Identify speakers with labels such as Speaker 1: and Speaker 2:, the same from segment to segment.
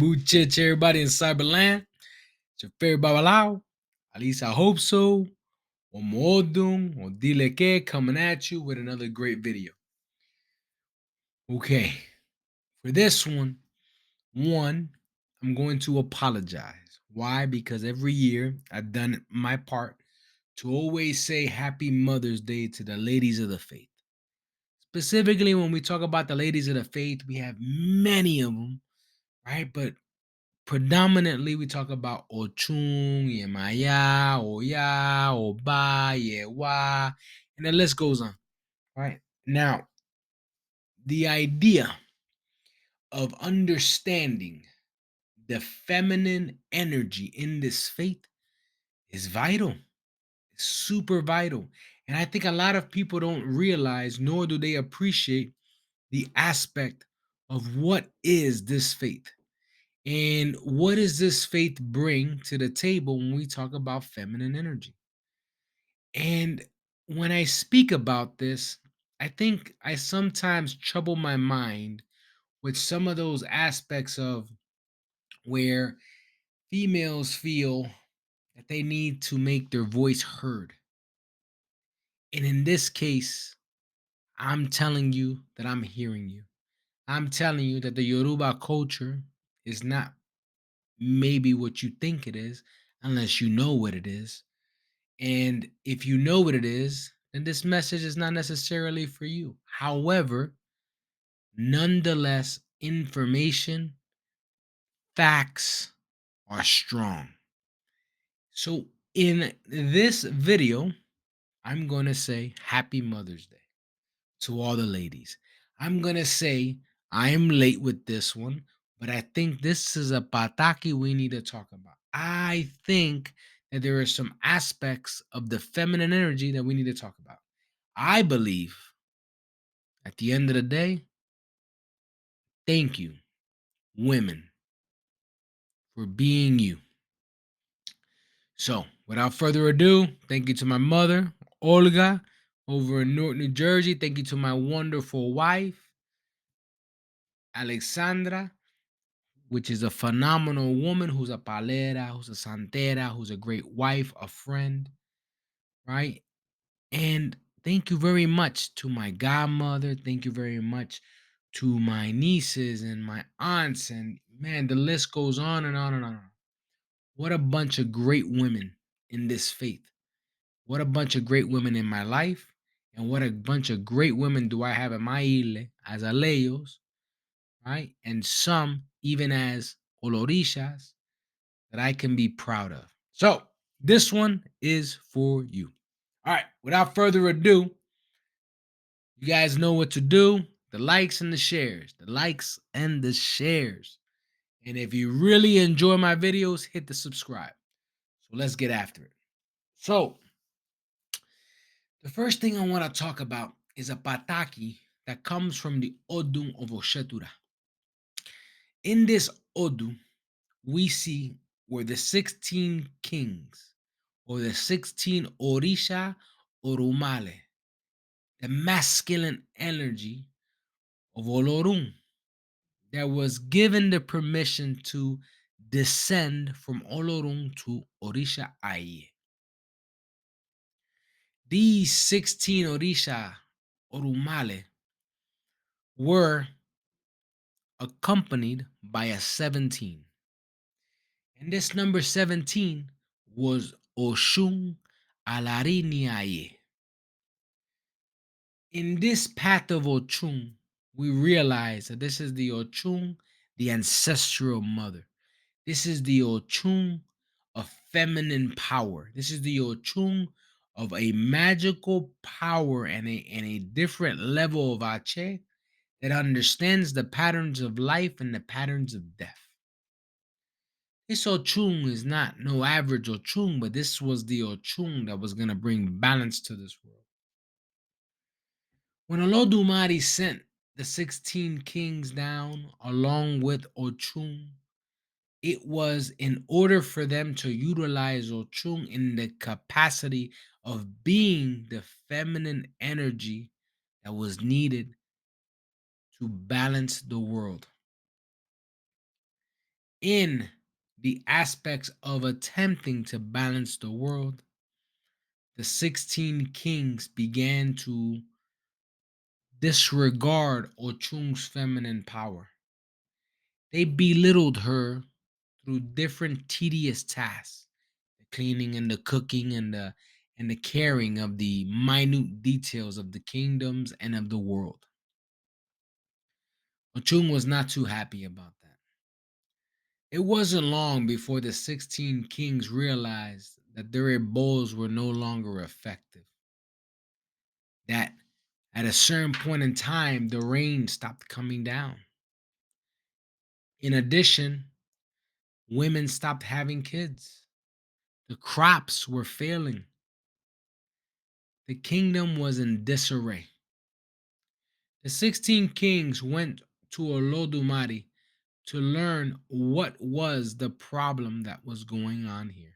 Speaker 1: Buchich, everybody in Cyberland. It's your favorite Babalao. At least I hope so. Omodung or Dileke coming at you with another great video. Okay, for this one, I'm going to apologize. Why? Because every year I've done my part to always say Happy Mother's Day to the ladies of the faith. Specifically, when we talk about the ladies of the faith, we have many of them, right? But predominantly we talk about Ochun, Yemaya, Oya, Oba, Yewa, and the list goes on. Right? Now, the idea of understanding the feminine energy in this faith is vital. It's super vital. And I think a lot of people don't realize, nor do they appreciate the aspect of what is this faith. And what does this faith bring to the table when we talk about feminine energy? And when I speak about this, I think I sometimes trouble my mind with some of those aspects of where females feel that they need to make their voice heard. And in this case, I'm telling you that I'm hearing you. I'm telling you that the Yoruba culture is not maybe what you think it is, unless you know what it is. And if you know what it is, then this message is not necessarily for you. However, nonetheless, information, facts are strong. So, in this video, I'm going to say Happy Mother's Day to all the ladies. I'm going to say I am late with this one, but I think this is a pataki we need to talk about. I think that there are some aspects of the feminine energy that we need to talk about. I believe at the end of the day, thank you, women, for being you. So, without further ado, thank you to my mother, Olga, over in Newark, New Jersey. Thank you to my wonderful wife, Alexandra, which is a phenomenal woman who's a palera, who's a santera, who's a great wife, a friend, right? And thank you very much to my godmother. Thank you very much to my nieces and my aunts. And man, the list goes on and on and on. What a bunch of great women in this faith. What a bunch of great women in my life. And what a bunch of great women do I have in my isle as aleyos, right? And some even as olorishas that I can be proud of. So this one is for you. All right, without further ado, you guys know what to do. The likes and the shares. The likes and the shares. And if you really enjoy my videos, hit the subscribe. So let's get after it. So, the first thing I want to talk about is a pataki that comes from the Odun of Oshetura. In this Odu, we see where the 16 kings or the 16 Orisha Orumale, the masculine energy of Olorun, that was given the permission to descend from Olorun to Orisha Aye. These 16 Orisha Orumale were accompanied by a 17. And this number 17 was Oshun Alariniaye. In this path of Ochun, we realize that this is the Ochun, the ancestral mother. This is the Ochun of feminine power. This is the Ochun of a magical power and a different level of Ache that understands the patterns of life and the patterns of death. This Ochun is not no average Ochun, but this was the Ochun that was going to bring balance to this world. When Olodumare sent the 16 kings down along with Ochun, it was in order for them to utilize Ochun in the capacity of being the feminine energy that was needed to balance the world. In the aspects of attempting to balance the world, the 16 kings began to disregard Ochung's feminine power. They belittled her through different tedious tasks, the cleaning and the cooking and the caring of the minute details of the kingdoms and of the world. Ochung was not too happy about that. It wasn't long before the 16 kings realized that their bowls were no longer effective. That at a certain point in time, the rain stopped coming down. In addition, women stopped having kids. The crops were failing. The kingdom was in disarray. The 16 kings went to Olodumare to learn what was the problem that was going on here.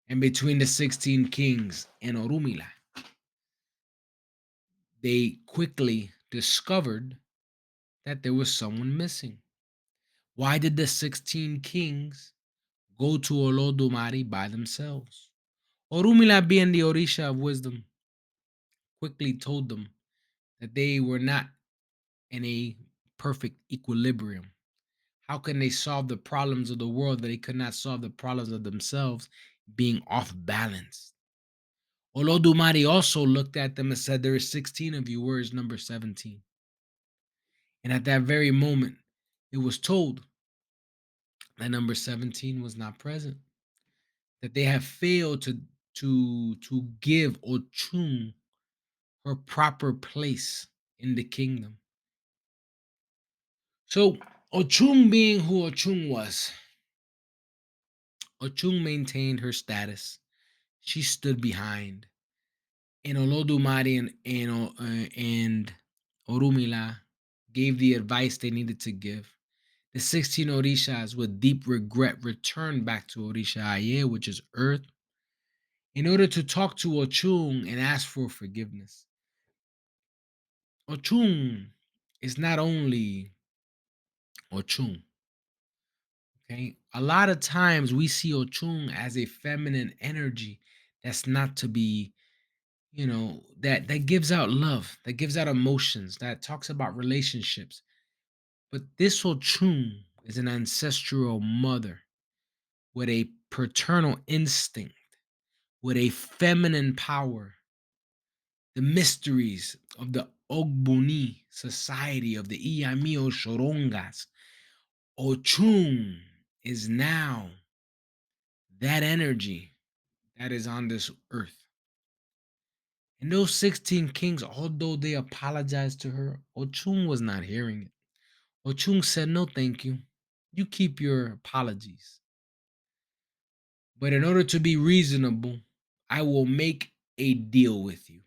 Speaker 1: And between the 16 kings and Orumila, they quickly discovered that there was someone missing. Why did the 16 kings go to Olodumare by themselves? Orumila, being the Orisha of wisdom, quickly told them that they were not in a perfect equilibrium. How can they solve the problems of the world that they could not solve the problems of themselves being off balance? Olodumare also looked at them and said, there is 16 of you. Where is number 17? And at that very moment, it was told that number 17 was not present, that they have failed to give Ochun her proper place in the kingdom. So Ochun, being who Ochun was, Ochun maintained her status. She stood behind. And Olodumare and Orumila gave the advice they needed to give. The 16 Orishas, with deep regret, returned back to Orisha Aye, which is earth, in order to talk to Ochun and ask for forgiveness. Ochun is not only Ochun, okay? A lot of times we see Ochun as a feminine energy that's not to be, that gives out love, that gives out emotions, that talks about relationships. But this Ochun is an ancestral mother with a paternal instinct, with a feminine power, the mysteries of the Ogbuni society of the Iyamio Shorongas. Ochun is now that energy that is on this earth. And those 16 kings, although they apologized to her, Ochun was not hearing it. Ochun said, no, thank you. You keep your apologies. But in order to be reasonable, I will make a deal with you.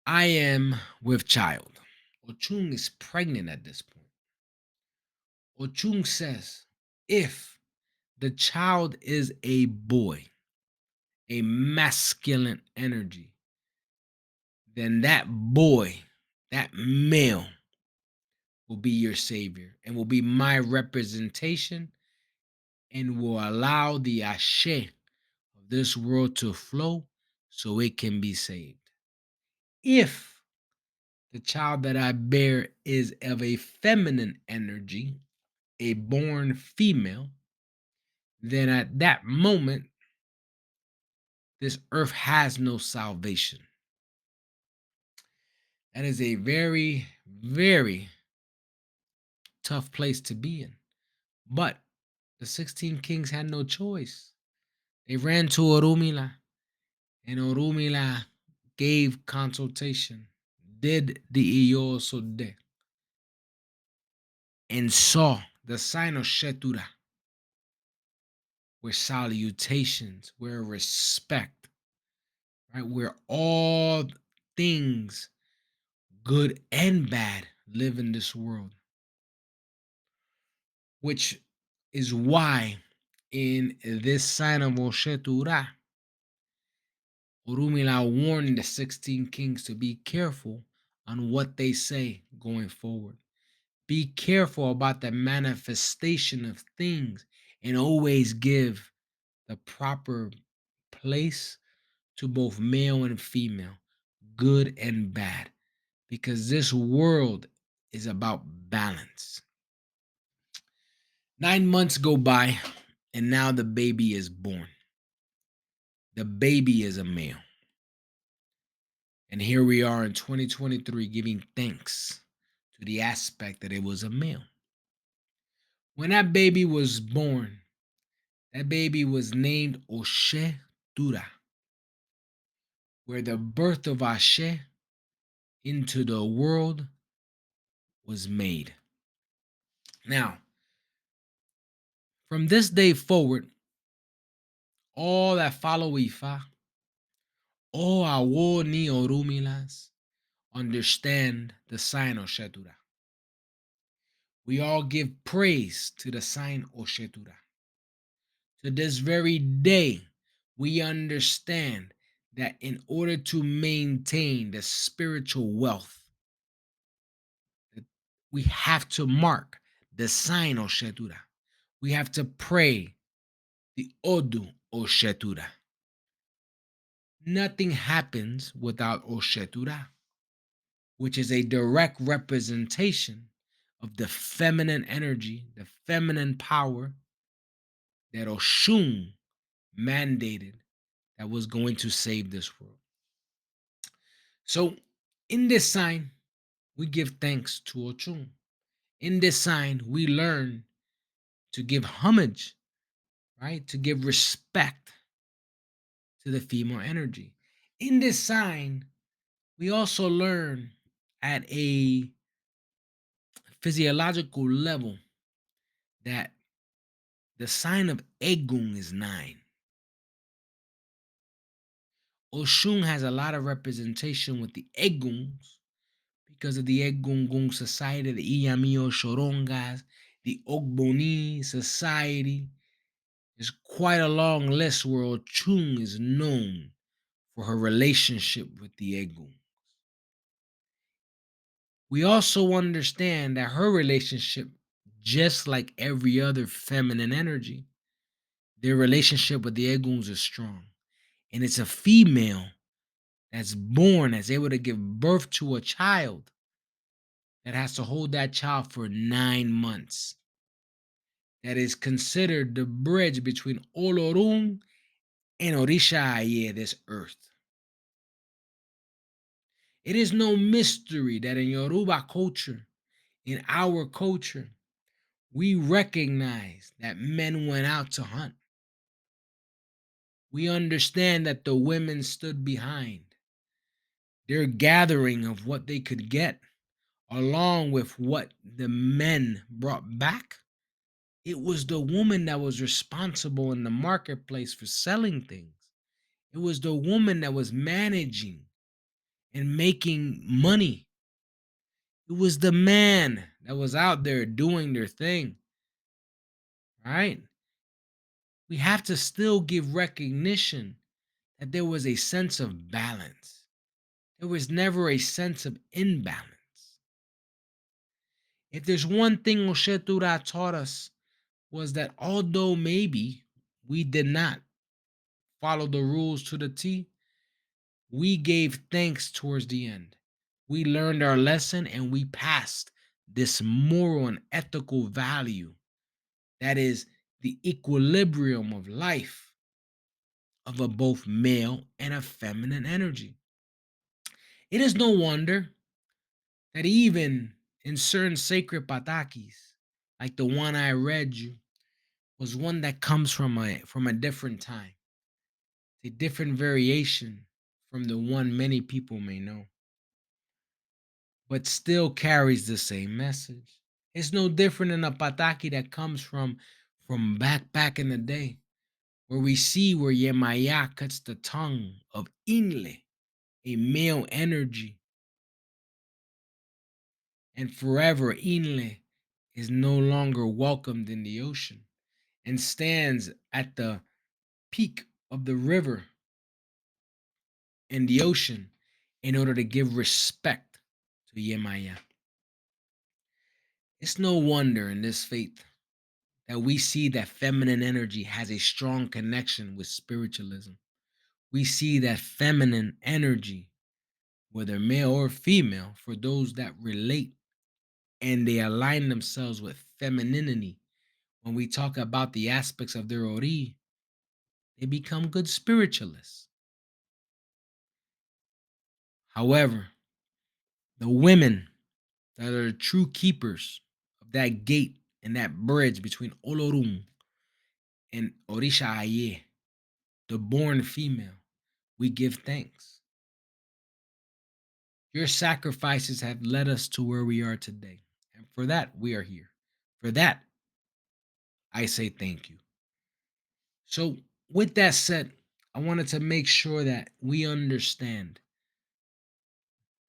Speaker 1: I am with child. Ochung is pregnant at this point. Ochung says, if the child is a boy, a masculine energy, then that boy, that male, will be your savior and will be my representation and will allow the ashe of this world to flow so it can be saved. If the child that I bear is of a feminine energy, a born female, then at that moment, this earth has no salvation. That is a very, very tough place to be in. But the 16 kings had no choice. They ran to Orumila, and Orumila gave consultation, did the Iyo Sode, and saw the sign of Shetura, where salutations, where respect, right? Where all things, good and bad, live in this world. Which is why in this sign of Oshetura, Urumila warned the 16 kings to be careful on what they say going forward. Be careful about the manifestation of things and always give the proper place to both male and female, good and bad, because this world is about balance. 9 months go by, and now the baby is born. The baby is a male. And here we are in 2023 giving thanks to the aspect that it was a male. When that baby was born, that baby was named Oshe Dura, where the birth of Ashe into the world was made. Now, from this day forward, all that follow Ifa, all Awo ni Orumilas, understand the sign Oshetura. We all give praise to the sign Oshetura. To this very day, we understand that in order to maintain the spiritual wealth, we have to mark the sign Oshetura. We have to pray the Odu Oshetura. Nothing happens without Oshetura, which is a direct representation of the feminine energy, the feminine power that Oshun mandated that was going to save this world. So, in this sign, we give thanks to Ochun. In this sign, we learn to give homage, right? To give respect to the female energy. In this sign, we also learn at a physiological level that the sign of Egun is 9. Oshun has a lot of representation with the Eguns because of the Egungun society, the Iyamio Shorongas, the Ogboni society. There's quite a long list where Ochun is known for her relationship with the Egun. We also understand that her relationship, just like every other feminine energy, their relationship with the Eguns is strong. And it's a female that's born, that's able to give birth to a child that has to hold that child for 9 months. That is considered the bridge between Olorun and Orisha Aye, this earth. It is no mystery that in Yoruba culture, in our culture, we recognize that men went out to hunt. We understand that the women stood behind their gathering of what they could get, along with what the men brought back. It was the woman that was responsible in the marketplace for selling things. It was the woman that was managing and making money. It was the man that was out there doing their thing. Right? We have to still give recognition that there was a sense of balance. There was never a sense of imbalance. If there's one thing Oshetura taught us was that although maybe we did not follow the rules to the T, we gave thanks towards the end. We learned our lesson and we passed this moral and ethical value that is the equilibrium of life of a both male and a feminine energy. It is no wonder that even in certain sacred patakis, like the one I read you, was one that comes from a different time, a different variation from the one many people may know, but still carries the same message. It's no different than a pataki that comes from back in the day, where we see where Yemaya cuts the tongue of Inle, a male energy, and forever Inle is no longer welcomed in the ocean and stands at the peak of the river in the ocean in order to give respect to Yemaya. It's no wonder in this faith that we see that feminine energy has a strong connection with spiritualism. We see that feminine energy, whether male or female, for those that relate and they align themselves with femininity, when we talk about the aspects of their ori, they become good spiritualists. However, the women that are the true keepers of that gate and that bridge between Olorum and Orisha Aye, the born female, we give thanks. Your sacrifices have led us to where we are today. And for that, we are here. For that, I say thank you. So, with that said, I wanted to make sure that we understand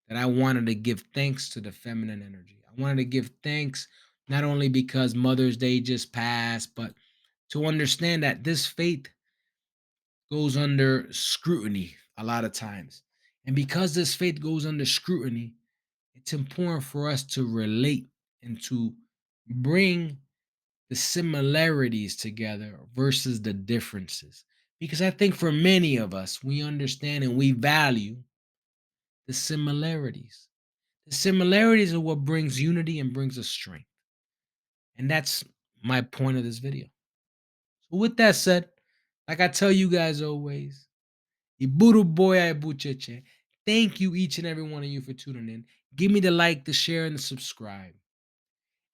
Speaker 1: that I wanted to give thanks to the feminine energy. I wanted to give thanks not only because Mother's Day just passed, but to understand that this faith goes under scrutiny a lot of times. And because this faith goes under scrutiny, it's important for us to relate and to bring the similarities together versus the differences. Because I think for many of us, we understand and we value the similarities. The similarities are what brings unity and brings us strength. And that's my point of this video. So, with that said, like I tell you guys always, Iburu boya ibucheche. Thank you, each and every one of you, for tuning in. Give me the like, the share, and the subscribe.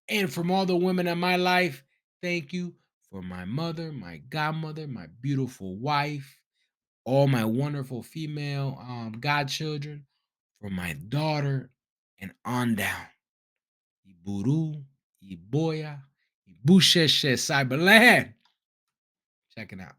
Speaker 1: And from all the women in my life, thank you for my mother, my godmother, my beautiful wife, all my wonderful female godchildren, for my daughter, and on down. Iburu, Iboya, Ibusheshe, Cyberland. Check it out.